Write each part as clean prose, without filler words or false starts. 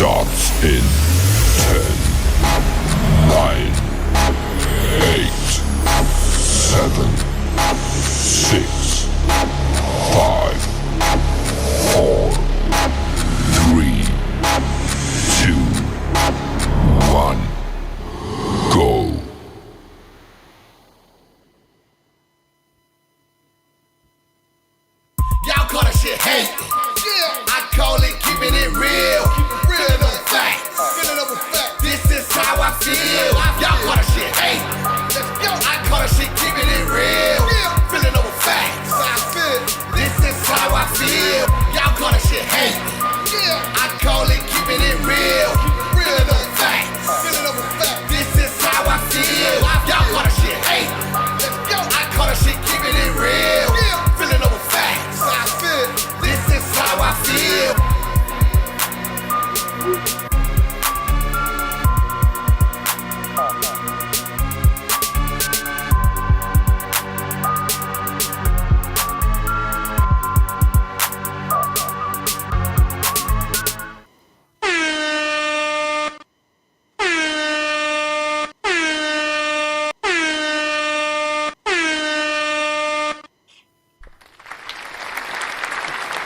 starts in 10, 9, 8, 7, 6, 5, 4, 3, 2, 1, go. Y'all call that shit hate. I call it keeping it real. Feeling over facts. This is how I feel. Y'all call that shit hate. I call that shit keeping it real. Feeling over facts. This is how I feel. Y'all call that shit hate. I call it keeping it real. Feeling over facts. This is how I feel. Y'all call that shit hate. I call that shit keeping it real. Feeling over facts. This is how I feel.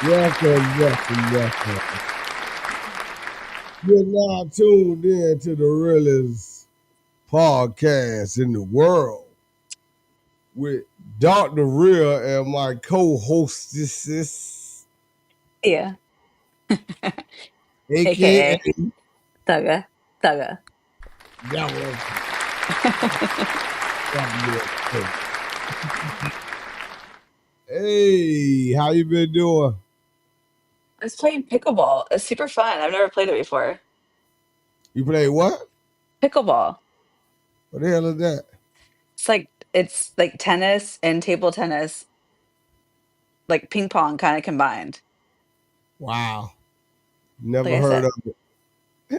Welcome. You're now tuned in to the realest podcast in the world with Dr. Real and my co-hostesses, Yeah. aka Thugga. Y'all. Hey, how you been doing? I was playing pickleball. It's super fun. I've never played it before. You play what? Pickleball. What the hell is that? It's like tennis and table tennis, like ping pong kind of combined. Wow. Like Never I heard said, of it.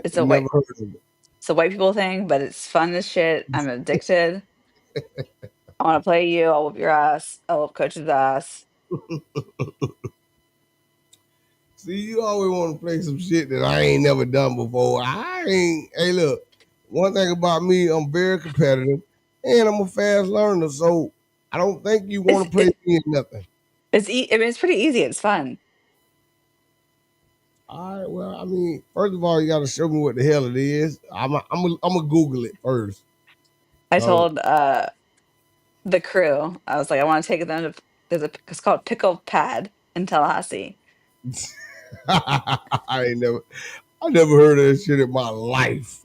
it's a Never white heard of it. it's a white people thing, but it's fun as shit. I'm addicted. I want to play you. I'll whoop your ass. I'll whoop coach's ass. See, you always want to play some shit that I ain't never done before. Hey, look, one thing about me, I'm very competitive and I'm a fast learner. So I don't think you want It's to play it, me in nothing. I mean, it's pretty easy. It's fun. All right, well, I mean, first of all, you got to show me what the hell it is. I'm gonna Google it first. I So told the crew, I was like, I want to take them to it's called Pickle Pad in Tallahassee. I never heard of that shit in my life.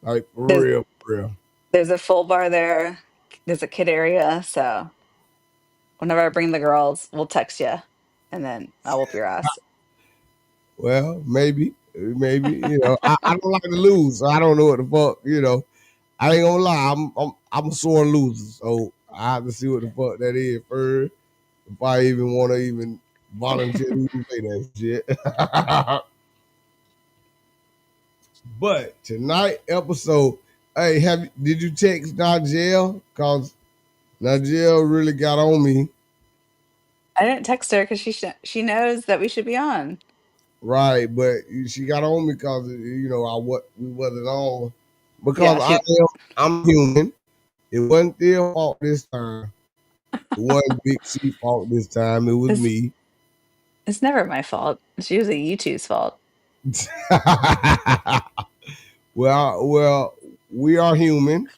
Like for There's real, for real. There's a full bar there. There's a kid area. So whenever I bring the girls, we'll text you and then I'll whoop your ass. Well, maybe, I don't like to lose, so I don't know what the fuck, I ain't gonna lie, I'm a sore loser, so I have to see what the fuck that is first if I even want to even volunteer to even play that shit. But tonight episode, hey, did you text Nigel? Cause Nigel really got on me, I didn't text her because she knows that we should be on. right? But she got on me because we wasn't on because Yeah, she I'm human. It wasn't their fault this time. It wasn't Big C fault this time. It was it's me. it's never my fault. It's usually you two's fault. well, we are human.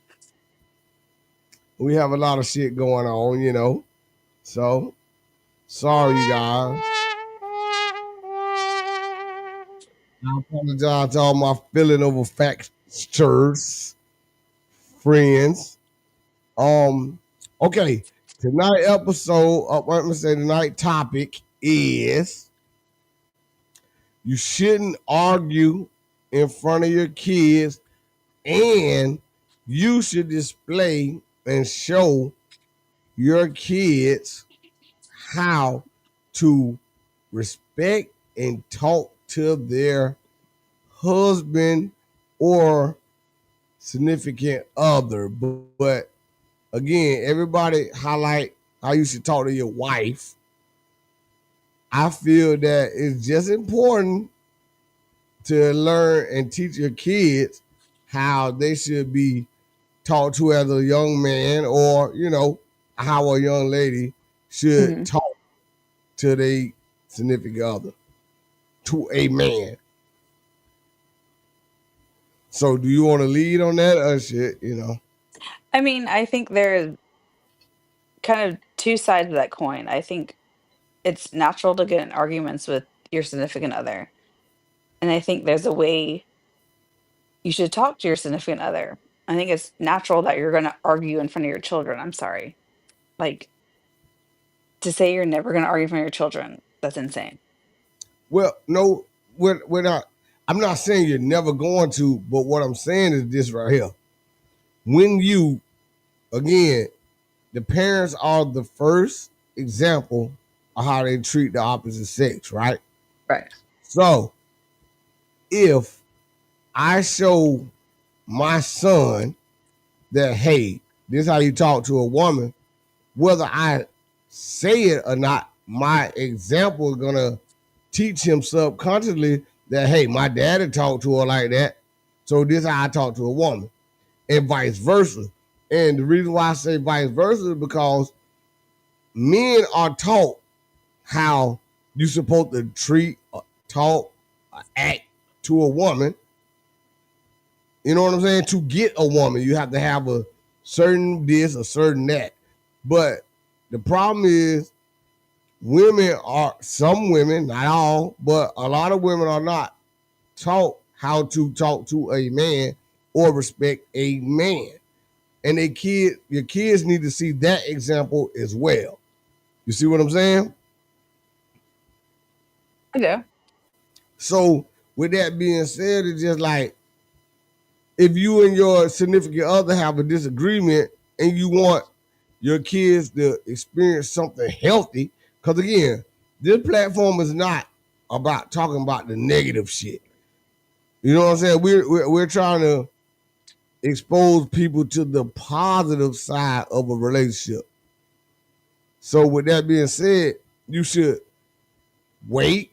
We have a lot of shit going on. So sorry, you guys. I apologize to all my feeling over factors, friends. Okay. Tonight episode, let me say tonight topic is you shouldn't argue in front of your kids, and you should display and show your kids how to respect and talk to their husband or significant other. But again, everybody highlight how you should talk to your wife. I feel that it's just important to learn and teach your kids how they should be taught to as a young man, or how a young lady should Mhm. talk to their significant other, to a man. So do you want to lead on that or shit? I mean, I think there's kind of two sides of that coin. I think it's natural to get in arguments with your significant other. And I think there's a way you should talk to your significant other. I think it's natural that you're going to argue in front of your children. I'm sorry. Like, to say you're never going to argue in front of your children, that's insane. Well, no, we're not. I'm not saying you're never going to, but what I'm saying is this right here. When you, again, the parents are the first example of how they treat the opposite sex, right? Right. So if I show my son that, hey, this is how you talk to a woman, whether I say it or not, my example is gonna teach him subconsciously that, hey, my daddy talked to her like that, so this is how I talk to a woman, and vice versa. And the reason why I say vice versa is because men are taught how you're supposed to treat, talk, act to a woman. You know what I'm saying? To get a woman, you have to have a certain this, a certain that. But the problem is, some women, not all, but a lot of women are not taught how to talk to a man or respect a man. And your kids need to see that example as well. You see what I'm saying? I do. So with that being said, it's just like, if you and your significant other have a disagreement and you want your kids to experience something healthy, because again, this platform is not about talking about the negative shit. You know what I'm saying? We're trying to expose people to the positive side of a relationship. So with that being said, you should wait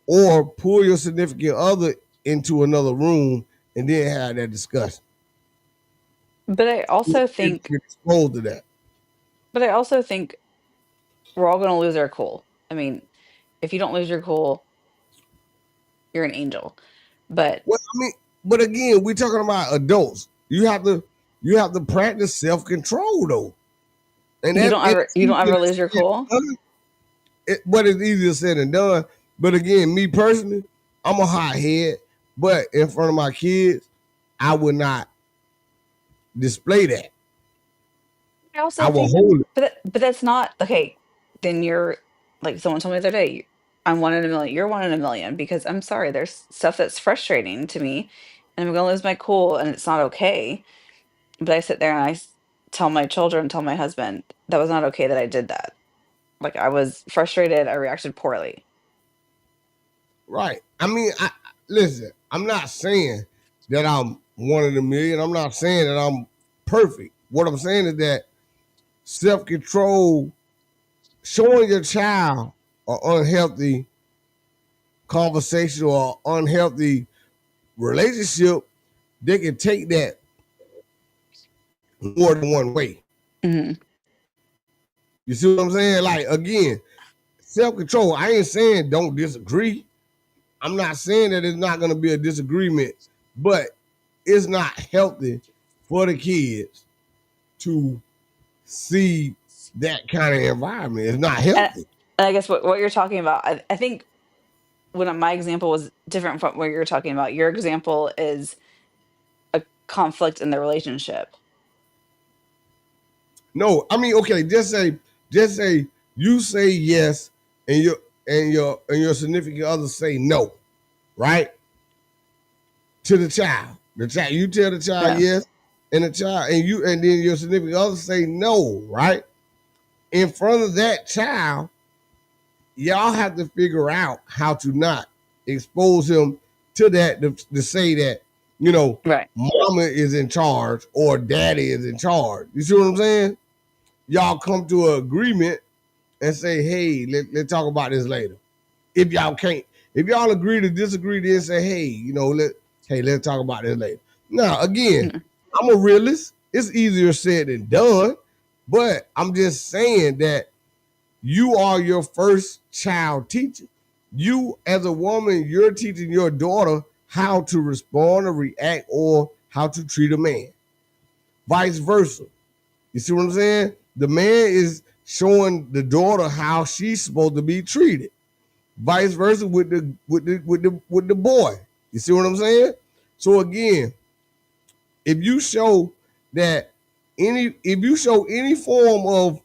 or pull your significant other into another room and then have that discussion. But I also Get think, exposed to that. but I also think we're all going to lose our cool. I mean, if you don't lose your cool, you're an angel. But Well, I mean, but again, we're talking about adults. You have to practice self control though, and you that don't ever it's you don't easier ever to lose your say cool. than done. But it's easier said than done. But again, me personally, I'm a hot head. But in front of my kids, I would not display that. I I also will think, hold it. but that's not okay. Then you're like someone told me the other day, I'm one in a million. You're one in a million because I'm sorry, there's stuff that's frustrating to me, and I'm gonna lose my cool, and it's not okay. But I sit there and tell my children, tell my husband that was not okay that I did that. Like I was frustrated, I reacted poorly. Right. I mean, listen. I'm not saying that I'm one in a million. I'm not saying that I'm perfect. What I'm saying is that self control, showing your child an unhealthy conversation or unhealthy relationship, they can take that more than one way. Hmm. You see what I'm saying? Like, again, self control. I ain't saying don't disagree. I'm not saying that it's not going to be a disagreement, but it's not healthy for the kids to see that kind of environment. It's not And, healthy. and I guess what you're talking about, I think when my example was different from what you're talking about, your example is a conflict in the relationship. No, I mean, okay, just say you say yes and your significant other say no, right? To the child. The child, you tell the child Yeah. yes, and the child and then your significant other say no, right? In front of that child, y'all have to figure out how to not expose him to that, to say that, Right. mama is in charge or daddy is in charge. You see what I'm saying? Y'all come to an agreement and say, hey, let's talk about this later. If y'all can't, If y'all agree to disagree, then say, hey, let's talk about this later. Now, again, Mm. I'm a realist. It's easier said than done, but I'm just saying that you are your first child teacher. You, as a woman, you're teaching your daughter how to respond or react or how to treat a man. Vice versa. You see what I'm saying? The man is showing the daughter how she's supposed to be treated. Vice versa with the boy. You see what I'm saying? So again, if you show that if you show any form of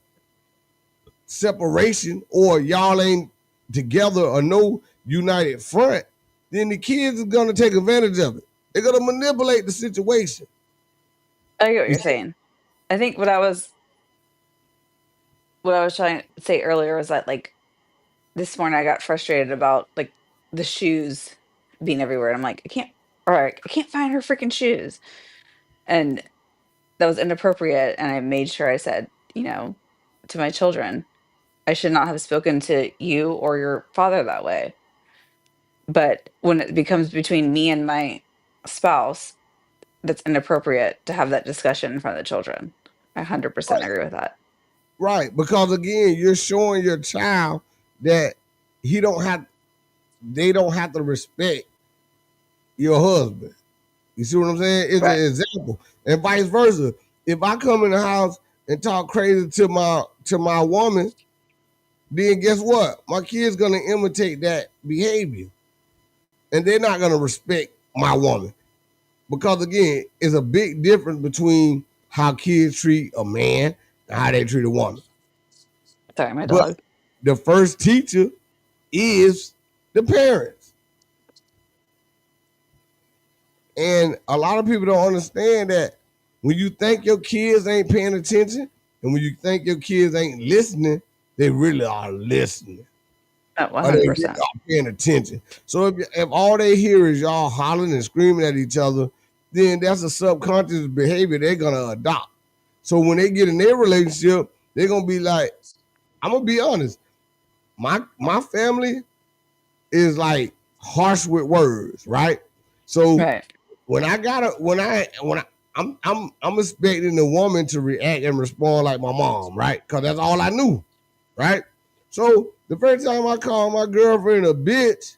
separation or y'all ain't together or no united front, then the kids are gonna take advantage of it. They're gonna manipulate the situation. I get what You you're see? saying. I think what I was trying to say earlier was that like this morning I got frustrated about like the shoes being everywhere. And I'm like, I can't find her freaking shoes. And that was inappropriate. And I made sure I said, to my children, I should not have spoken to you or your father that way. But when it becomes between me and my spouse, that's inappropriate to have that discussion in front of the children. I 100% agree with that. Right, because again, you're showing your child that he don't have they don't have to respect your husband. You see what I'm saying? It's an Right. example. And vice versa. If I come in the house and talk crazy to my woman, then guess what? My kid's gonna imitate that behavior. And they're not gonna respect my woman. Because again, it's a big difference between how kids treat a man and how they treat a woman. Sorry, my But dog. the first teacher is the parents. And a lot of people don't understand that when you think your kids ain't paying attention and when you think your kids ain't listening, they really are listening. Oh, Or they really 100%. are paying attention. So if all they hear is y'all hollering and screaming at each other, then that's a subconscious behavior they're gonna adopt. So when they get in their relationship, they're gonna be like, I'm gonna be honest, my family is like harsh with words, right? So Right. when I gotta when I I'm expecting the woman to react and respond like my mom, right? Because that's all I knew, right? So the first time I call my girlfriend a bitch,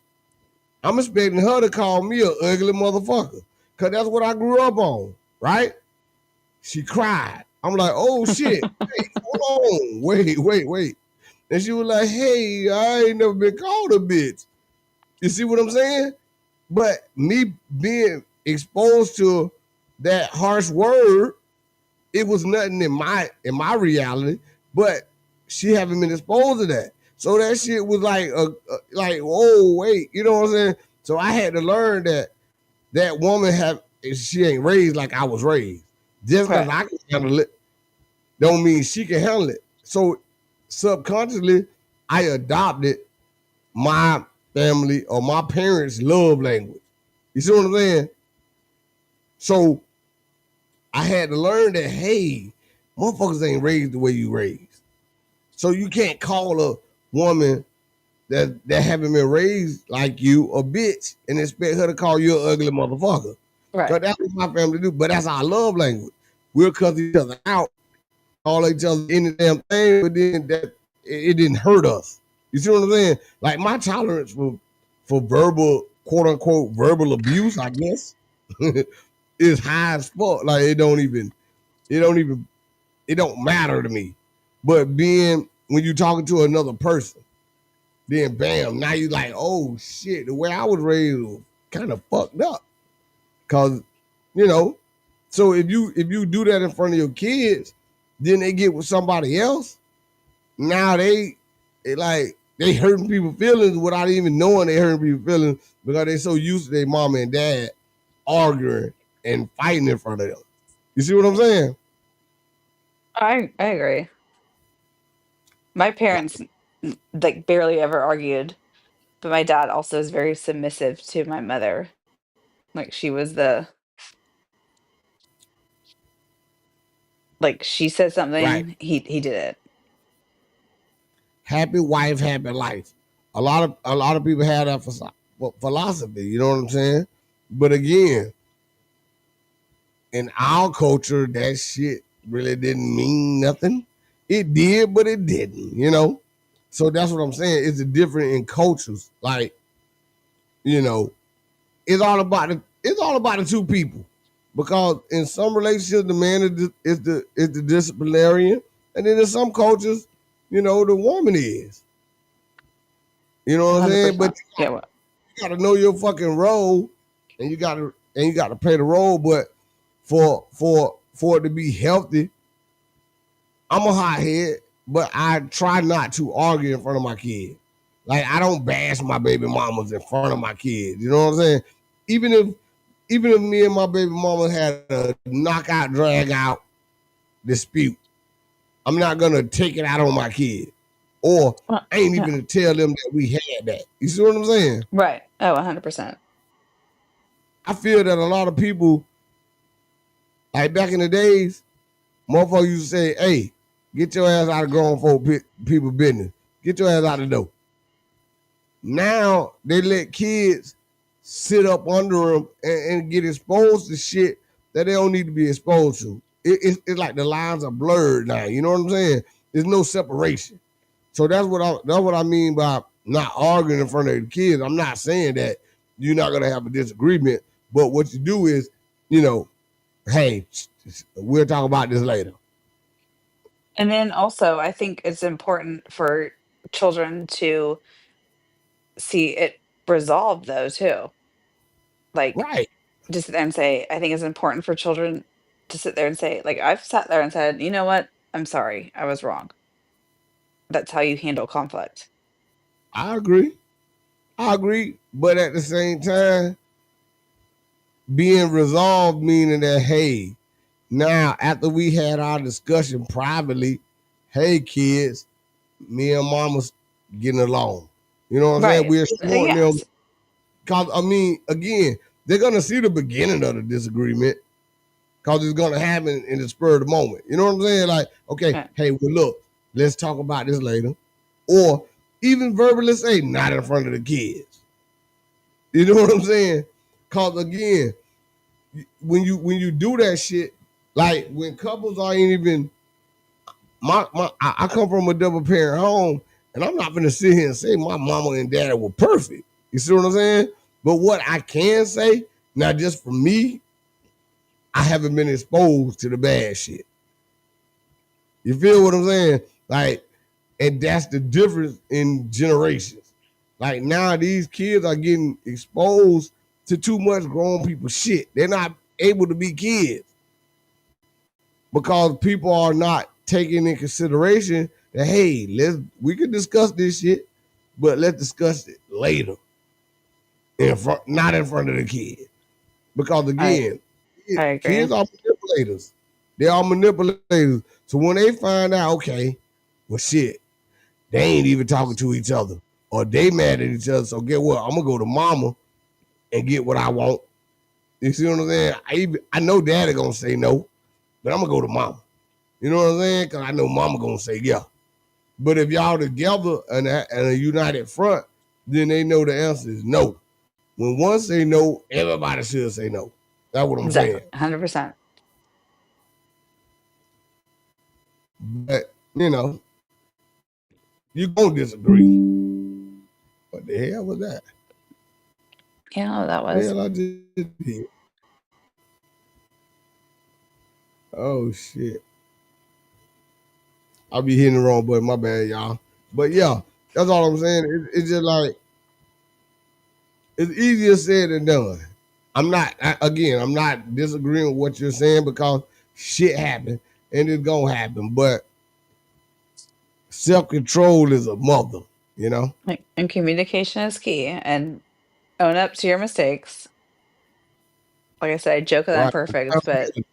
I'm expecting her to call me a ugly motherfucker. Cause that's what I grew up on, right? She cried. I'm like, oh shit, hey, hold on, wait. And she was like, hey, I ain't never been called a bitch. You see what I'm saying? But me being exposed to that harsh word, it was nothing in my reality. But she haven't been exposed to that, so that shit was like like oh wait, you know what I'm saying? So I had to learn that that woman she ain't raised like I was raised. Just because Right. I can handle it, don't mean she can handle it. So subconsciously, I adopted my family or my parents' love language. You see what I'm saying? So I had to learn that, hey, motherfuckers ain't raised the way you raised. So you can't call a woman that haven't been raised like you a bitch and expect her to call you an ugly motherfucker. Right. Because that's what my family do. But that's our love language. We'll cuss each other out, call each other any damn thing, but then it didn't hurt us. You see what I'm saying? Like my tolerance for verbal, quote unquote, verbal abuse, I guess, is high as fuck. Like it don't even, it don't matter to me. But being when you talking to another person, then bam, now you like, oh shit, the way I was raised was kind of fucked up. Cause, you know, so if you do that in front of your kids, then they get with somebody else. Now they like they hurting people's feelings without even knowing they hurting people's feelings because they so used to their mom and dad arguing and fighting in front of them. You see what I'm saying? I agree. My parents like barely ever argued, but my dad also is very submissive to my mother. Like she was the like she said Right. something, he did it. Happy wife, happy life. A lot of people have that philosophy. You know what I'm saying? But again, in our culture, that shit really didn't mean nothing. It did, but it didn't. So that's what I'm saying. It's a different in cultures. Like, you know, it's all about the two people. Because in some relationships, the man is the disciplinarian, and then in some cultures, the woman is. You know what I'm saying? But 100%. Yeah. Well, you gotta know your fucking role, and you gotta play the role. But for it to be healthy, I'm a hothead, but I try not to argue in front of my kids. Like, I don't bash my baby mamas in front of my kids. You know what I'm saying? Even if even if me and my baby mama had a knockout drag out dispute, I'm not gonna take it out on my kid. Or I ain't yeah. even to tell them that we had that. You see what I'm saying? Right. Oh, 100%. I feel that a lot of people, like back in the days, motherfuckers used to say, hey, get your ass out of grown folk people business. Get your ass out the door. Now they let kids sit up under them and get exposed to shit that they don't need to be exposed to. It's like the lines are blurred now. You know what I'm saying? There's no separation. So that's what I mean by not arguing in front of the kids. I'm not saying that you're not gonna have a disagreement, but what you do is, you know, hey, we'll talk about this later. And then also, I think it's important for children to see it resolved, though, too. Like, Right. just sit there and say, I think it's important for children to sit there and say, like, I've sat there and said, you know what? I'm sorry. I was wrong. That's how you handle conflict. I agree. I agree. But at the same time, being resolved meaning that, hey, now after we had our discussion privately, hey kids, me and mama's getting along. You know what I'm saying? Right. We're showing them, Yes. because I mean, again, they're gonna see the beginning of the disagreement because it's gonna happen in the spur of the moment. You know what I'm saying? Like, okay, Yeah. hey, well, look, let's talk about this later, or even verbally say, not in front of the kids. You know what I'm saying? Because again, when you do that shit, like when couples are ain't even I come from a double parent home, and I'm not gonna sit here and say my mama and dad were perfect. You see what I'm saying? But what I can say, not just for me, I haven't been exposed to the bad shit. You feel what I'm saying? Like, and that's the difference in generations. Like now, these kids are getting exposed to too much grown people shit. They're not able to be kids because people are not taking in consideration that, hey, we can discuss this shit, but let's discuss it later, not in front of the kid. Because I again, I kids agree. are manipulators. They are manipulators. So when they find out, okay, well, shit, they ain't even talking to each other, or they mad at each other. So get what? I'm gonna go to mama and get what I want. You see what I'm saying? I know daddy gonna say no, but I'm gonna go to mama. You know what I'm saying? Because I know mama gonna say yeah. But if y'all together and a united front, then they know the answer is no. When one say no, everybody should say no. That's what I'm Exactly. saying. 100%. But you gonna disagree. What the hell was that? Yeah, that What the was. hell I just did? Oh shit! I'll be hitting the wrong button. My bad, y'all. But yeah, that's all I'm saying. It's just like it's easier said than done. I'm not disagreeing with what you're saying because shit happened and it's gonna happen. But self control is a mother, you know? Like, and communication is key. And own up to your mistakes. Like I said, I joke that I'm Right. perfect, but Accountability.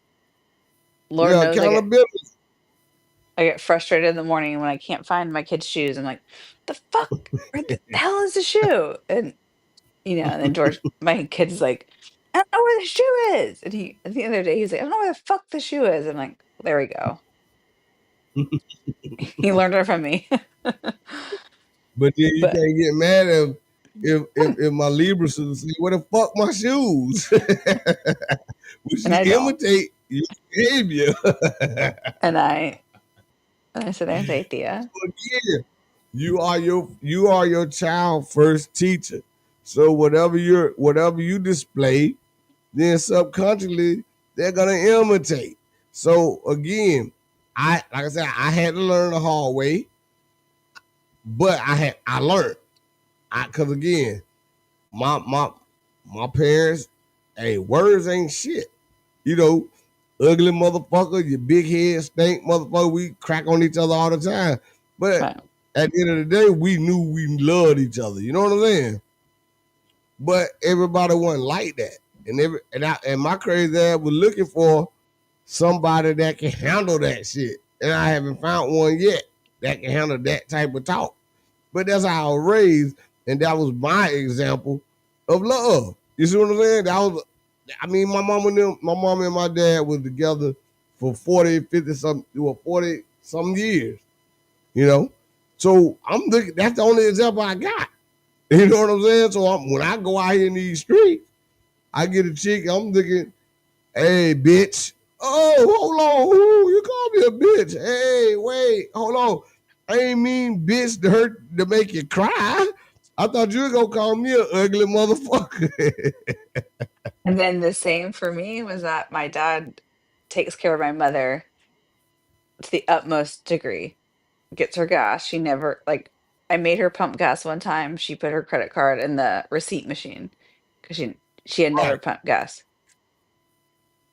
Lord Yeah, knows accountability. I get frustrated in the morning when I can't find my kid's shoes. I'm like, the fuck? Where the hell is the shoe? And then George, my kid is like, I don't know where the shoe is. And the other day, he's like, I don't know where the fuck the shoe is. I'm like, there we go. He learned it from me. But then you But can't get mad at him. if my Libra should say, "Where the fuck my shoes?" We And should I don't. imitate your behavior. And I said, "There's Athea." Again, you are your child first teacher. So whatever you display, then subconsciously they're gonna imitate. So again, like I said, I had to learn the hard way, but I learned. Cause again, my parents, hey, words ain't shit. You know, ugly motherfucker, you big head stink motherfucker. We crack on each other all the time. But Right. at the end of the day, we knew we loved each other. You know what I'm saying? But everybody wasn't like that. And my crazy ass was looking for somebody that can handle that shit. And I haven't found one yet that can handle that type of talk. But that's how I was raised, and that was my example of love. You see what I'm saying? My mom and my dad was together for 40, 50 some, 40 some years, you know? So I'm looking, that's the only example I got. You know what I'm saying? So when I go out here in these streets, I get a chick, I'm thinking, hey, bitch. Oh, hold on. Ooh, you call me a bitch. Hey, wait, hold on. I ain't mean bitch to make you cry. I thought you were gonna call me an ugly motherfucker. And then the same for me was that my dad takes care of my mother to the utmost degree. Gets her gas. She never like I made her pump gas one time. She put her credit card in the receipt machine because she had never Right. pumped gas.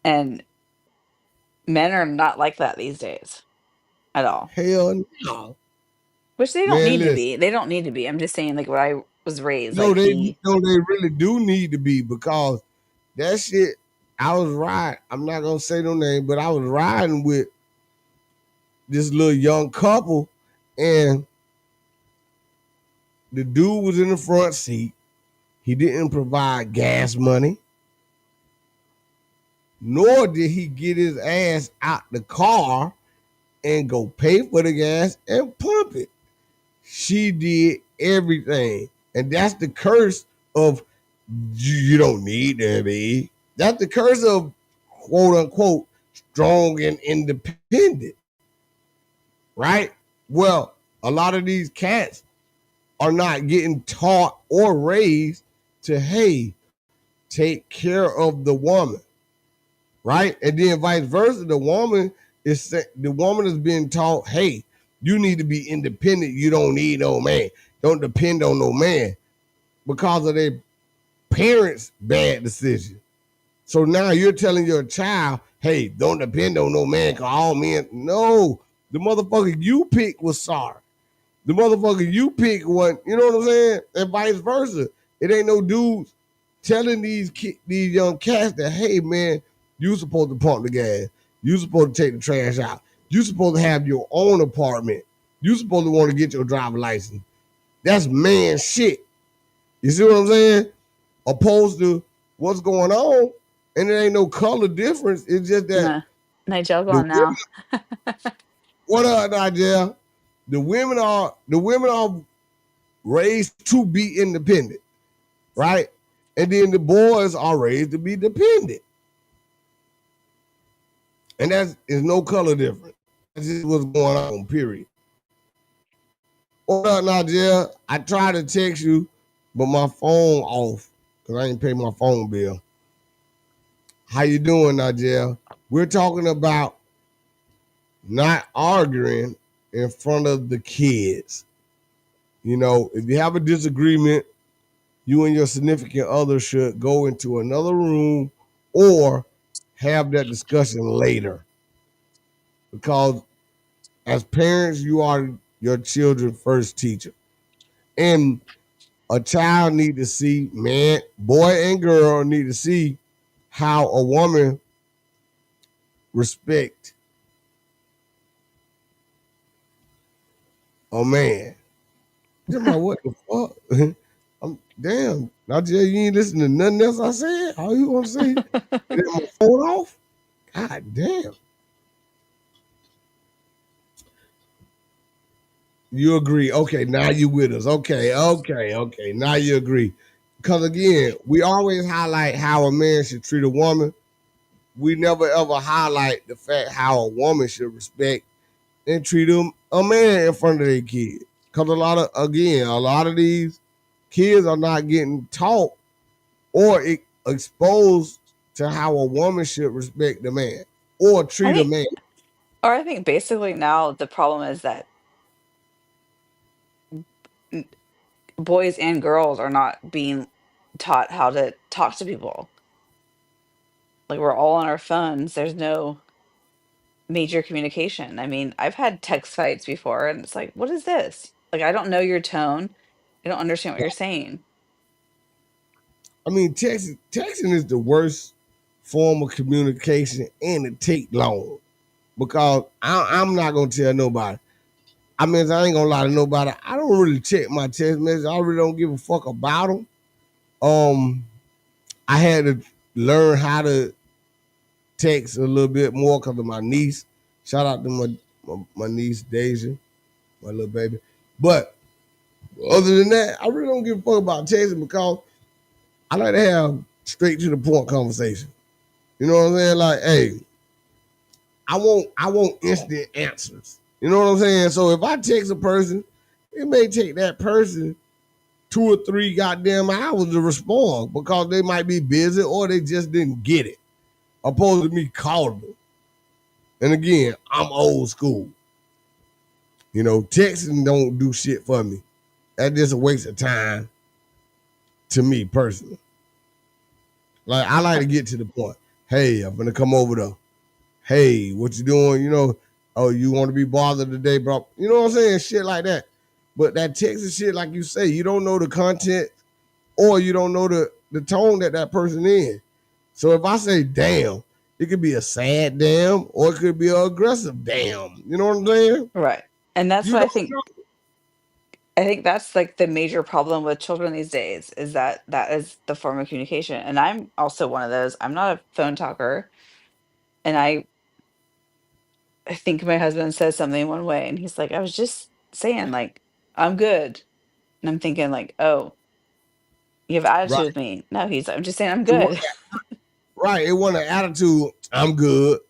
And men are not like that these days at all. Hell no. Which they don't Man, need to listen. be. They don't need to be. I'm just saying like what I was raised No, like they he no, they really do need to be because that shit. I was riding. I'm not gonna say no name, but I was riding with this little young couple, and the dude was in the front seat. He didn't provide gas money, nor did he get his ass out the car and go pay for the gas and pump it. She did everything. And that's the curse of you don't need to be. That's the curse of quote unquote strong and independent, right? Well, a lot of these cats are not getting taught or raised to, hey, take care of the woman, right? And then vice versa, the woman is being taught, hey, you need to be independent. You don't need no man. Don't depend on no man because of their parents' bad decision. So now you're telling your child, hey, don't depend on no man because all men. No, the motherfucker you picked was sorry. The motherfucker you picked one, you know what I'm saying? And vice versa. It ain't no dudes telling these young cats that, hey man, you supposed to pump the gas. You supposed to take the trash out. You supposed to have your own apartment. You supposed to want to get your driver's license. That's man shit. You see what I'm saying? Opposed to what's going on, and there ain't no color difference. It's just that nah. Nigel the gone women, now. what up, Nigel? The women are raised to be independent, right? And then the boys are raised to be dependent. And that's is no color difference. That's just what's going on, period. What up, Nigel? I tried to text you, but my phone off because I ain't paid my phone bill. How you doing, Nigel? We're talking about not arguing in front of the kids. You know, if you have a disagreement, you and your significant other should go into another room or have that discussion later. Because as parents, you are your children's first teacher. And a child need to see, man, boy and girl need to see how a woman respect a man. Just my what the fuck? I'm damn. Now you ain't listening to nothing else I said. All you gonna say? Get my phone off? God damn. You agree. Okay, now you with us. Okay. Now you agree. Because again, we always highlight how a man should treat a woman. We never ever highlight the fact how a woman should respect and treat a man in front of their kid. Because a lot of these kids are not getting taught or exposed to how a woman should respect the man or I treat a think, man. or I think basically now the problem is that n- boys and girls are not being taught how to talk to people. Like we're all on our phones. There's no major communication. I mean, I've had text fights before, and it's like, what is this? Like, I don't know your tone. I don't understand what you're saying. I mean, texting is the worst form of communication, and it take long because I'm not gonna tell nobody. I mean, I ain't gonna lie to nobody. I don't really check my text messages. I really don't give a fuck about them. Um, I had to learn how to text a little bit more because of my niece. Shout out to my niece Deja, my little baby. But other than that, I really don't give a fuck about texting because I like to have straight to the point conversation. You know what I'm saying? Like, hey, I want instant answers. You know what I'm saying? So if I text a person, it may take that person 2 or 3 goddamn hours to respond because they might be busy or they just didn't get it. Opposed to me calling them. And again, I'm old school. You know, texting don't do shit for me. That's just a waste of time to me personally. Like I like Uh, to get to the point. Hey, I'm gonna come over to. Hey, what you doing? You know, oh, you want to be bothered today, bro? You know what I'm saying? Shit like that. But that texting shit, like you say, you don't know the content or you don't know the tone that person in. So if I say damn, it could be a sad damn or it could be an aggressive damn. You know what I'm saying? Right. And that's You what don't I think. know. I think that's like the major problem with children these days is that that is the form of communication. And I'm also one of those. I'm not a phone talker, and I think my husband says something one way, and he's like, "I was just saying, like, I'm good," and I'm thinking, like, "Oh, you have Right. attitude with me?" No, I'm just saying I'm It want, good. right. It want an attitude. I'm good.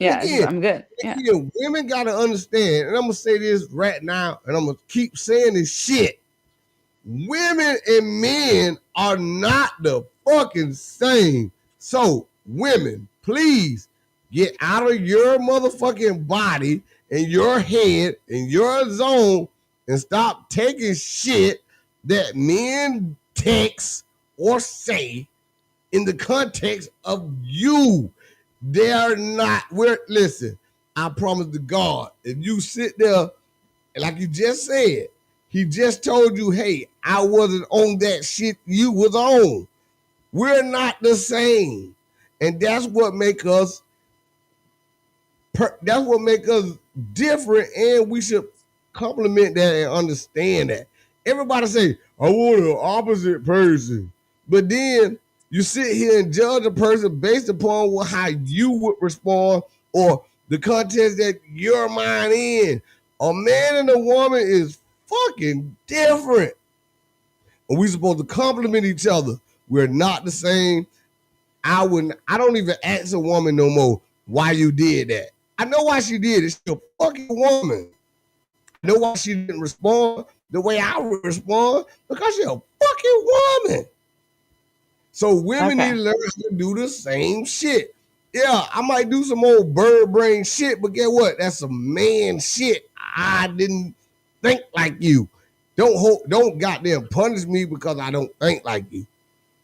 And Yeah, it's just again, I'm good. Yeah. women gotta understand, and I'm gonna say this right now, and I'm gonna keep saying this shit. Women and men are not the fucking same. So, women, please get out of your motherfucking body and your head and your zone and stop taking shit that men text or say in the context of you. They are not. Listen, I promise to God, if you sit there like you just said, he just told you, hey, I wasn't on that shit you was on. We're not the same. And that's what make us different, and we should compliment that and understand that. Everybody say, I want an opposite person. But then you sit here and judge a person based upon how you would respond or the context that your mind in. A man and a woman is fucking different. And we supposed to compliment each other. We're not the same. I don't even ask a woman no more why you did that. I know why she did it. She's a fucking woman. I know why she didn't respond the way I would respond because she's a fucking woman. So women need Okay. to learn how to do the same shit. Yeah, I might do some old bird brain shit, but get what? That's some man shit. I didn't think like you. Don't goddamn punish me because I don't think like you.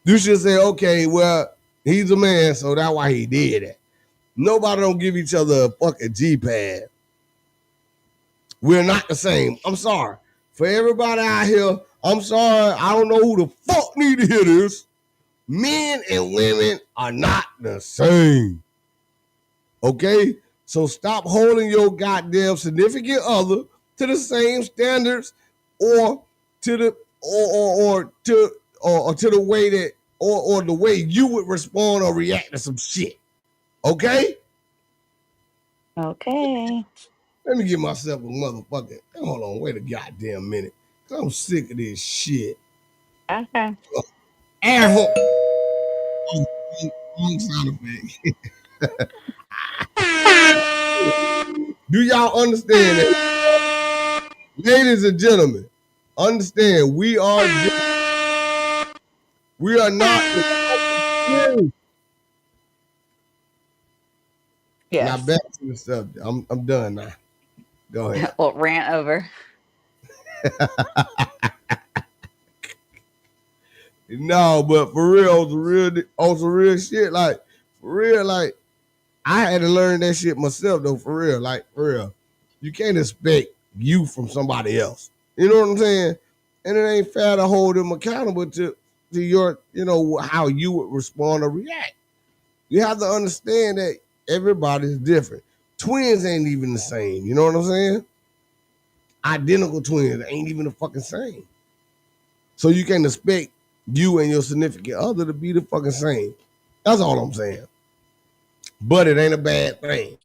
You should say, okay, well, he's a man, so that's why he did it. Nobody don't give each other a fucking G pad. We're not the same. I'm sorry. For everybody out here, I'm sorry. I don't know who the fuck need to hear this. Men and women are not the same. Okay? So stop holding your goddamn significant other to the same standards or to the or to the way that or the way you would respond or react to some shit. Okay? Okay. Let me give myself a motherfucking. Hold on, wait a goddamn minute. Cause I'm sick of this shit. Okay. Air horn. Sound effect. Do y'all understand that, ladies and gentlemen? Understand we are not. Now Yes. back to the subject. I'm done now. Go ahead. Well, rant over. No, but for real, on some real shit, like for real, like I had to learn that shit myself though, for real, like for real. You can't expect you from somebody else. You know what I'm saying? And it ain't fair to hold them accountable to your, how you would respond or react. You have to understand that everybody's different. Twins ain't even the same. You know what I'm saying? Identical twins ain't even the fucking same. So you can't expect you and your significant other to be the fucking same. That's all I'm saying. But it ain't a bad thing.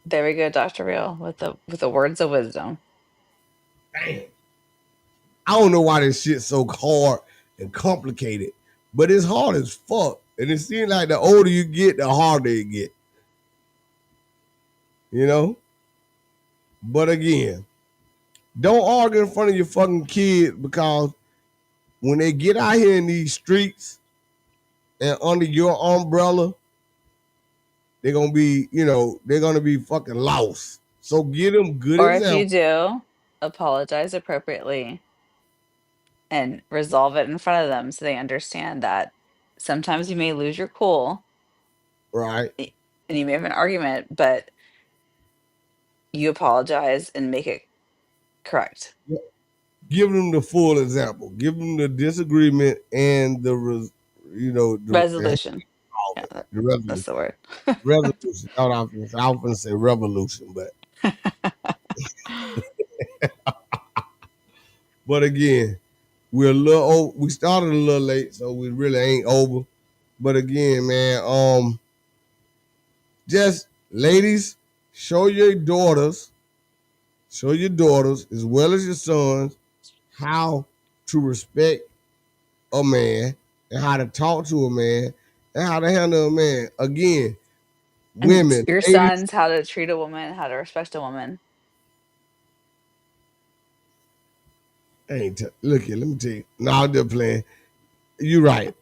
There we go, Dr. Real, with the words of wisdom. Damn. I don't know why this shit's so hard and complicated, but it's hard as fuck. And it seems like the older you get, the harder it get. You know? But again, don't argue in front of your fucking kids, because when they get out here in these streets and under your umbrella, they're gonna be, they're gonna be fucking lost. So give them good Or if you example. do, apologize appropriately and resolve it in front of them so they understand that sometimes you may lose your cool Right. and you may have an argument, but you apologize and make it correct. Give them the full example. Give them the disagreement and Resolution. Yeah, the that's resolution. the word. Resolution. I was gonna say revolution, but again, we're a little old. We started a little late, so we really ain't over. But again, man, just ladies, show your daughters as well as your sons how to respect a man and how to talk to a man and how to handle a man. Again, And women, your ladies, sons, how to treat a woman, how to respect a woman. look here, let me tell you. No, I'm just playing. You right.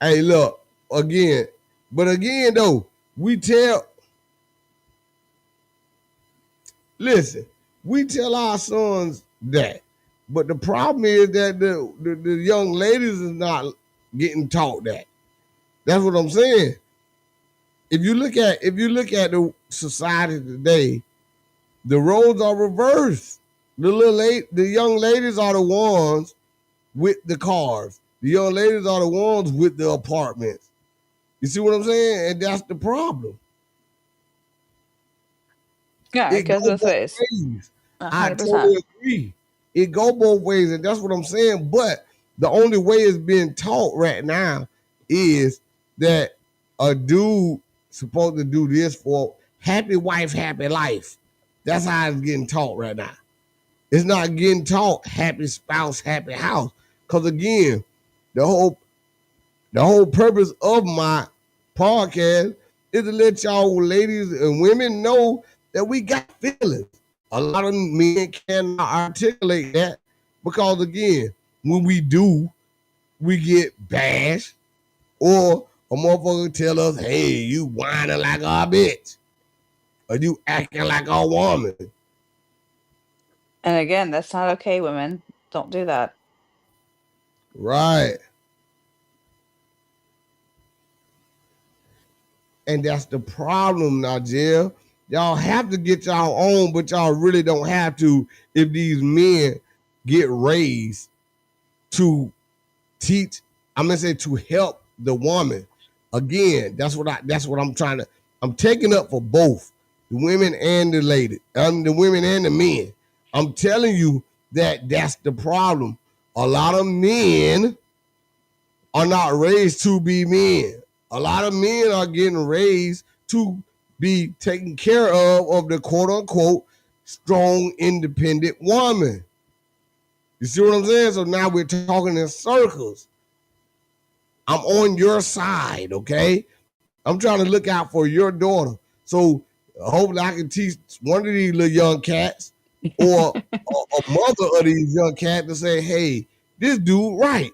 Hey, look, again, but again though, listen, we tell our sons that. But the problem is that the young ladies is not getting taught that. That's what I'm saying. If you look at the society today, the roles are reversed. The young ladies are the ones with the cars. The young ladies are the ones with the apartments. You see what I'm saying? And that's the problem. Yeah, it It goes go both both ways. ways. I 100%. totally agree. It go both ways, and that's what I'm saying. But the only way it's being taught right now is that a dude supposed to do this for happy wife, happy life. That's how it's getting taught right now. It's not getting taught happy spouse, happy house. Cause again, the whole the whole purpose of my podcast is to let y'all ladies and women know that we got feelings. A lot of men cannot articulate that because, again, when we do, we get bashed or a motherfucker tell us, hey, you whining like a bitch or you acting like a woman. And again, that's not okay, women. Don't do that. Right. And that's the problem now, Jill. Y'all have to get y'all own, but y'all really don't have to if these men get raised to teach. I'm gonna say to help the woman. Again, that's what I'm trying to. I'm taking up for both the women and the ladies. The women and the men. I'm telling you that that's the problem. A lot of men are not raised to be men. A lot of men are getting raised to be taken care of the quote unquote strong, independent woman. You see what I'm saying? So now we're talking in circles. I'm on your side, okay? I'm trying to look out for your daughter. So hopefully I can teach one of these little young cats or a mother of these young cats to say, hey, this dude right.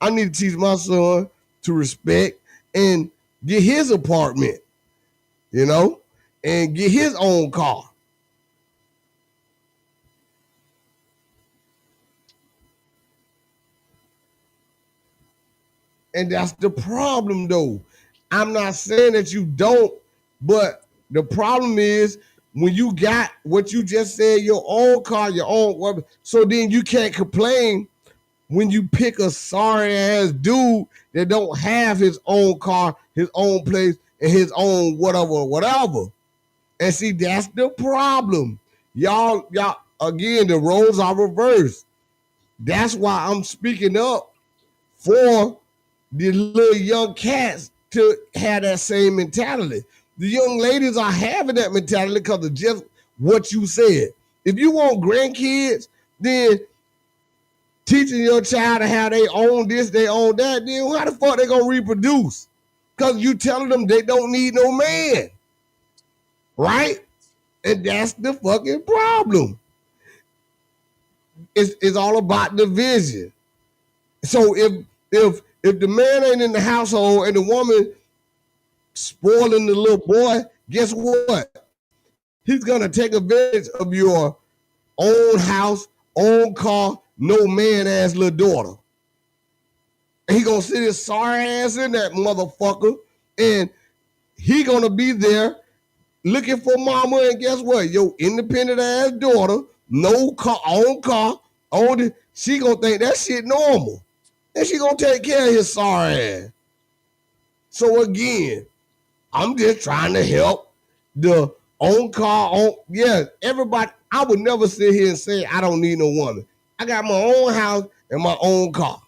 I need to teach my son to respect and get his apartment, you know, and get his own car. And that's the problem, though. I'm not saying that you don't, but the problem is when you got what you just said, your own car, your own weapon, so then you can't complain when you pick a sorry ass dude that don't have his own car, his own place, and his own whatever. And see, that's the problem. Y'all, again, the roles are reversed. That's why I'm speaking up for the little young cats to have that same mentality. The young ladies are having that mentality because of just what you said. If you want grandkids, then teaching your child to how they own this, they own that, then how the fuck they gonna reproduce? Because you telling them they don't need no man. Right? And that's the fucking problem. It's all about the vision. So if the man ain't in the household and the woman spoiling the little boy, guess what? He's gonna take advantage of your own house, own car, no man ass little daughter. And he gonna sit his sorry ass in that motherfucker, and he gonna be there looking for mama. And guess what? Your independent ass daughter, no car, own it. She gonna think that shit normal, and she gonna take care of his sorry ass. So again, I'm just trying to help the own car, everybody. I would never sit here and say I don't need no woman. I got my own house and my own car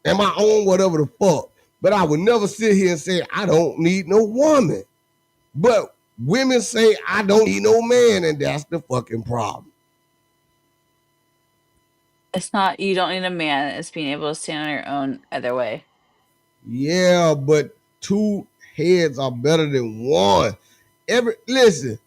and my own whatever the fuck. But I would never sit here and say I don't need no woman. But women say I don't need no man, and that's the fucking problem. It's not you don't need a man, it's being able to stand on your own either way. Yeah, but two heads are better than one. Listen,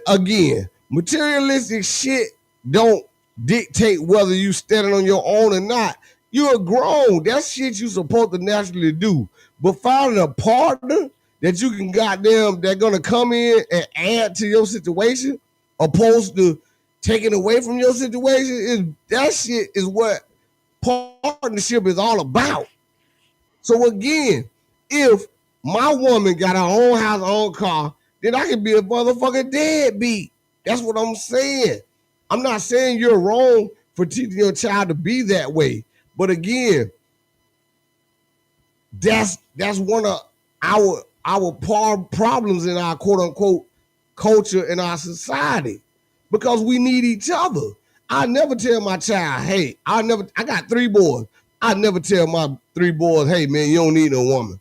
again, materialistic shit don't dictate whether you standing on your own or not. You're grown. That's shit you supposed to naturally do. But finding a partner that you can goddamn they're gonna come in and add to your situation, opposed to taking away from your situation, is that shit is what partnership is all about. So again, if my woman got her own house, own car, then I can be a motherfucking deadbeat. That's what I'm saying. I'm not saying you're wrong for teaching your child to be that way. But again, that's one of our problems in our quote unquote culture in our society, because we need each other. I never tell my child, hey, I got 3 boys. I never tell my 3 boys, hey man, you don't need no woman.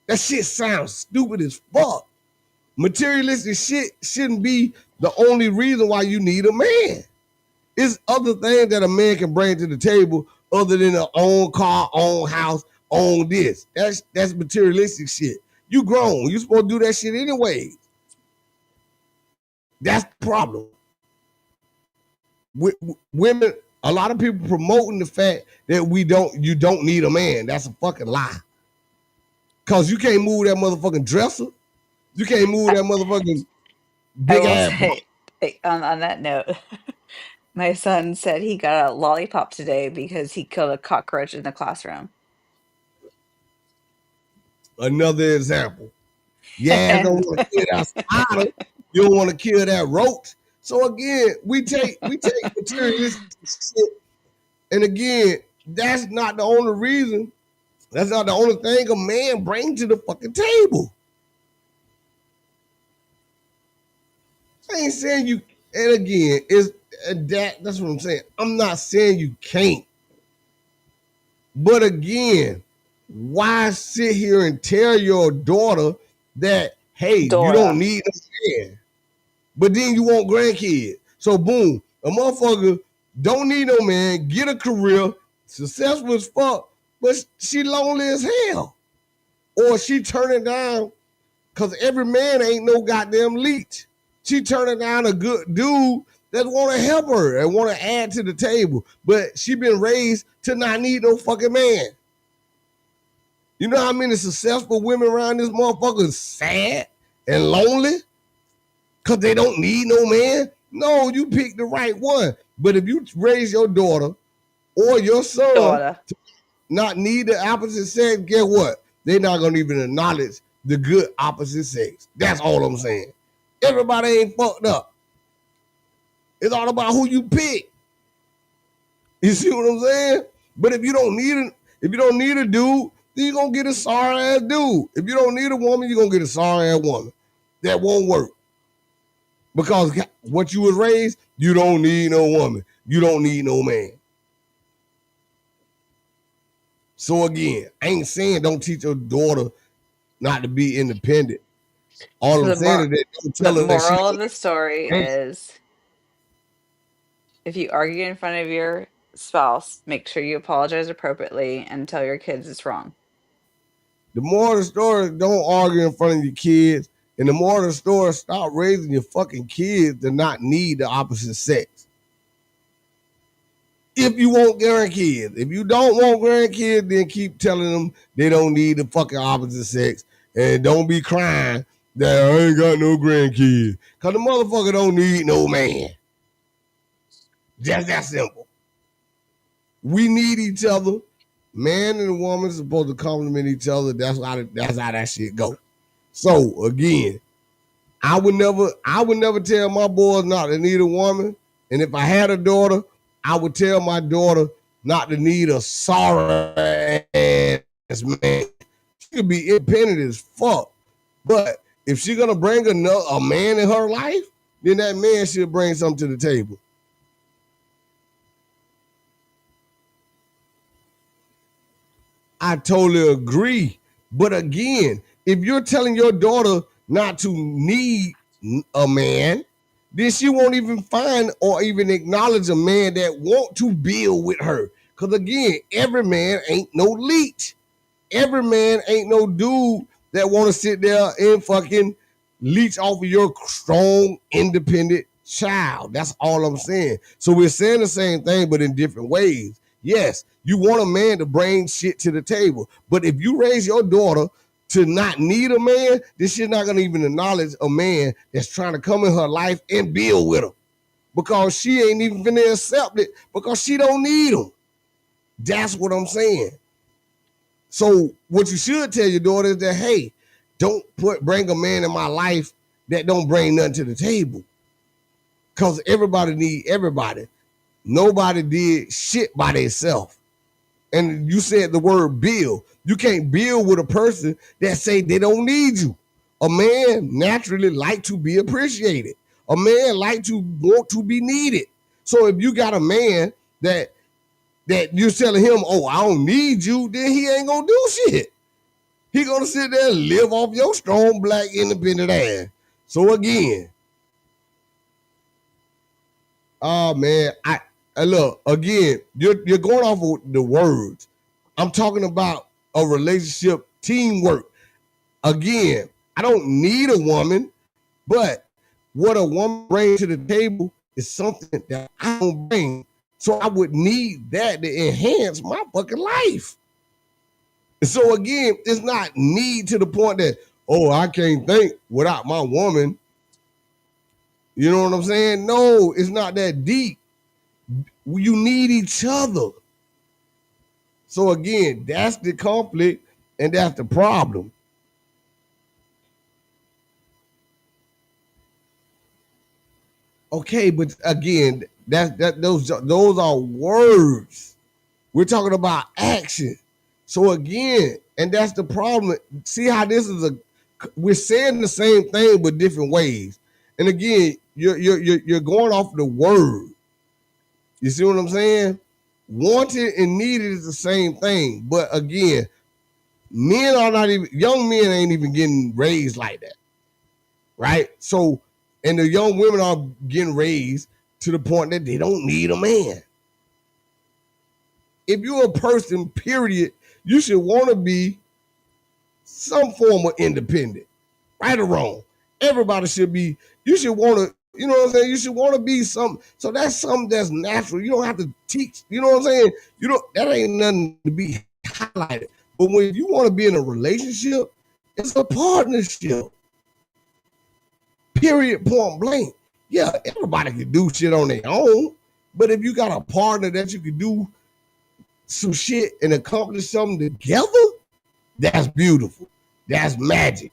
That shit sounds stupid as fuck. Materialistic shit shouldn't be the only reason why you need a man. It's other things that a man can bring to the table other than an own car, own house, own this. That's materialistic shit. You grown. You supposed to do that shit anyway. That's the problem. Women, a lot of people promoting the fact that you don't need a man. That's a fucking lie. Cause you can't move that motherfucking dresser. You can't move that motherfucking big ass. Say, on that note, my son said he got a lollipop today because he killed a cockroach in the classroom. Another example. Yeah, don't And want to kill that spider. You don't want to kill that roach. So again, we take materialistic shit, and again, that's not the only reason. That's not the only thing a man brings to the fucking table. I ain't saying you. And again, that's what I'm saying. I'm not saying you can't. But again, why sit here and tell your daughter that hey, you don't Daughter. need no man, but then you want grandkids. So boom, a motherfucker don't need no man, get a career, successful as fuck, but she lonely as hell. Or she turn it down because every man ain't no goddamn leech. She turning down a good dude that want to help her and want to add to the table, but she been raised to not need no fucking man. You know how many successful women around this motherfucker is sad and lonely because they don't need no man? No, you pick the right one. But if you raise your daughter or your son Daughter. to not need the opposite sex, guess what? They're not gonna even acknowledge the good opposite sex. That's all I'm saying. Everybody ain't fucked up. It's all about who you pick. You see what I'm saying? But if you don't need a dude, then you're gonna get a sorry ass dude. If you don't need a woman, you're gonna get a sorry ass woman. That won't work. Because what you was raised, you don't need no woman. You don't need no man. So again, I ain't saying don't teach your daughter not to be independent. All So I'm saying is that don't the tell her that she moral of the story don't. is if you argue in front of your spouse, make sure you apologize appropriately and tell your kids it's wrong. The moral of the story is don't argue in front of your kids. And the moral of the story is stop raising your fucking kids to not need the opposite sex. If you want grandkids. If you don't want grandkids, then keep telling them they don't need the fucking opposite sex. And don't be crying that I ain't got no grandkids. Because the motherfucker don't need no man. Just that simple. We need each other. Man and a woman are supposed to complement each other. That's how that shit go. So again, I would never tell my boys not to need a woman. And if I had a daughter, I would tell my daughter not to need a sorry ass man. She could be independent as fuck. But if she's gonna bring a man in her life, then that man should bring something to the table. I totally agree. But again, if you're telling your daughter not to need a man, then she won't even find or even acknowledge a man that want to build with her. Because again, every man ain't no leech. Every man ain't no dude that want to sit there and fucking leech off of your strong, independent child. That's all I'm saying. So we're saying the same thing, but in different ways. Yes, you want a man to bring shit to the table. But if you raise your daughter to not need a man, then she's not going to even acknowledge a man that's trying to come in her life and build with her. Because she ain't even going to accept it because she don't need him. That's what I'm saying. So what you should tell your daughter is that, hey, don't bring a man in my life that don't bring nothing to the table. Because everybody need everybody. Nobody did shit by themselves. And you said the word build. You can't build with a person that say they don't need you. A man naturally like to be appreciated. A man like to want to be needed. So if you got a man that you're telling him, oh, I don't need you, then he ain't gonna do shit. He gonna sit there and live off your strong black independent ass. So again, oh man, I look again. You're going off of the words. I'm talking about a relationship, teamwork. Again, I don't need a woman, but what a woman brings to the table is something that I don't bring. So I would need that to enhance my fucking life. So again, it's not need to the point that, oh, I can't think without my woman. You know what I'm saying? No, it's not that deep. You need each other. So again, that's the conflict and that's the problem. Okay, but again, those are words. We're talking about action. So again, and that's the problem. See how this is we're saying the same thing but different ways. And again, you're going off the word. You see what I'm saying? Wanted and needed is the same thing, but again, men are not even young men ain't even getting raised like that. right? So, and the young women are getting raised to the point that they don't need a man. If you're a person, period, you should want to be some form of independent, right or wrong. Everybody should be, you should want to, you know what I'm saying? You should want to be some, so that's something that's natural. You don't have to teach, you know what I'm saying? You don't, that ain't nothing to be highlighted. But when you want to be in a relationship, it's a partnership. Period, point blank. Yeah, everybody can do shit on their own. But if you got a partner that you can do some shit and accomplish something together, that's beautiful. That's magic.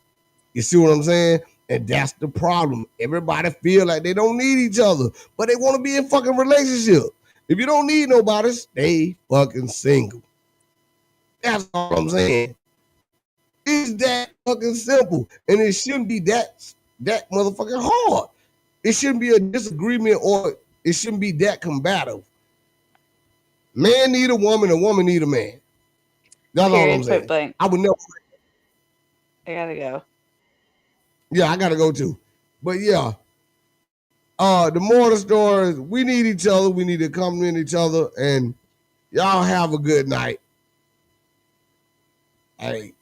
You see what I'm saying? And that's the problem. Everybody feel like they don't need each other, but they want to be in fucking relationship. If you don't need nobody, stay fucking single. That's all I'm saying. It's that fucking simple. And it shouldn't be that motherfucking hard. It shouldn't be a disagreement, or it shouldn't be that combative. Man need a woman need a man. That's all I'm Period. Point saying. blank. I would never. I gotta go. Yeah, I gotta go too. But yeah, the moral of the story is we need each other. We need to compliment each other, and y'all have a good night. Hey.